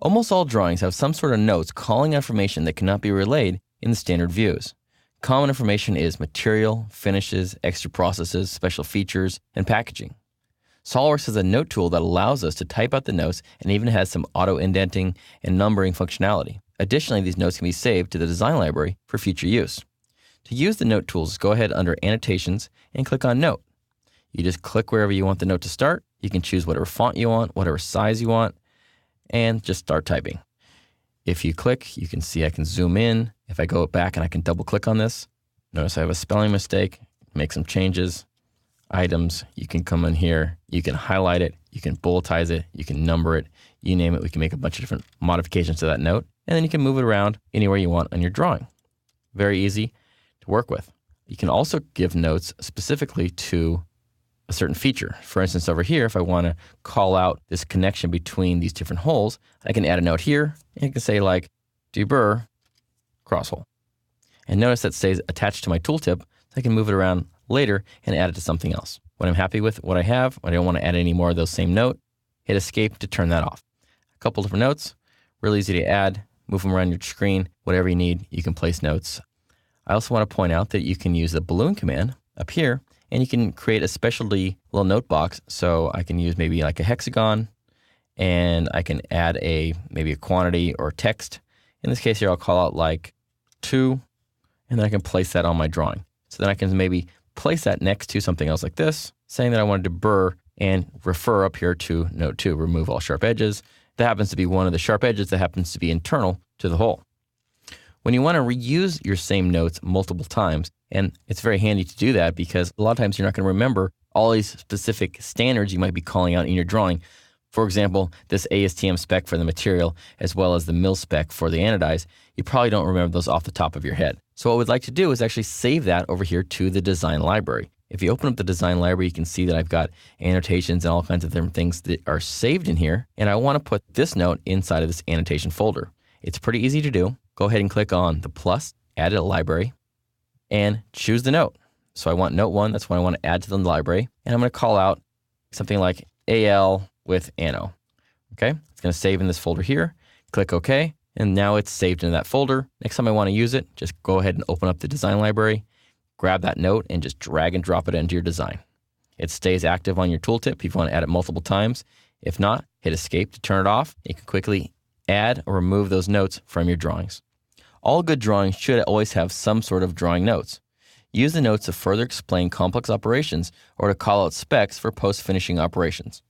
Almost all drawings have some sort of notes calling information that cannot be relayed in the standard views. Common information is material, finishes, extra processes, special features, and packaging. SOLIDWORKS has a note tool that allows us to type out the notes and even has some auto-indenting and numbering functionality. Additionally, these notes can be saved to the design library for future use. To use the note tools, go ahead under Annotations and click on Note. You just click wherever you want the note to start. You can choose whatever font you want, whatever size you want, and just start typing. If you click, you can see I can zoom in. If I go back and I can double click on this, notice I have a spelling mistake, make some changes. Items, you can come in here, you can highlight it, you can bulletize it, you can number it, you name it. We can make a bunch of different modifications to that note, and then you can move it around anywhere you want on your drawing. Very easy to work with. You can also give notes specifically to a certain feature. For instance, over here, if I want to call out this connection between these different holes, I can add a note here, and I can say like, deburr crosshole. And notice that stays attached to my tooltip, so I can move it around later and add it to something else. When I'm happy with what I have, when I don't want to add any more of those same note, hit Escape to turn that off. A couple different notes, really easy to add, move them around your screen, whatever you need, you can place notes. I also want to point out that you can use the balloon command up here, and you can create a specialty little note box. So I can use maybe like a hexagon, and I can add maybe a quantity or text. In this case here, I'll call out like 2, and then I can place that on my drawing. So then I can maybe place that next to something else like this, saying that I wanted to burr and refer up here to note 2, remove all sharp edges. That happens to be one of the sharp edges that happens to be internal to the hole. When you want to reuse your same notes multiple times, and it's very handy to do that because a lot of times you're not going to remember all these specific standards you might be calling out in your drawing. For example, this ASTM spec for the material as well as the mil spec for the anodize, you probably don't remember those off the top of your head. So what we'd like to do is actually save that over here to the design library. If you open up the design library, you can see that I've got annotations and all kinds of different things that are saved in here. And I want to put this note inside of this annotation folder. It's pretty easy to do. Go ahead and click on the plus, add it to library, and choose the note. So I want note 1, that's what I want to add to the library. And I'm going to call out something like AL with Anno. Okay, it's going to save in this folder here. Click OK, and now it's saved in that folder. Next time I want to use it, just go ahead and open up the design library, grab that note, and just drag and drop it into your design. It stays active on your tooltip if you want to add it multiple times. If not, hit Escape to turn it off. You can quickly add or remove those notes from your drawings. All good drawings should always have some sort of drawing notes. Use the notes to further explain complex operations or to call out specs for post-finishing operations.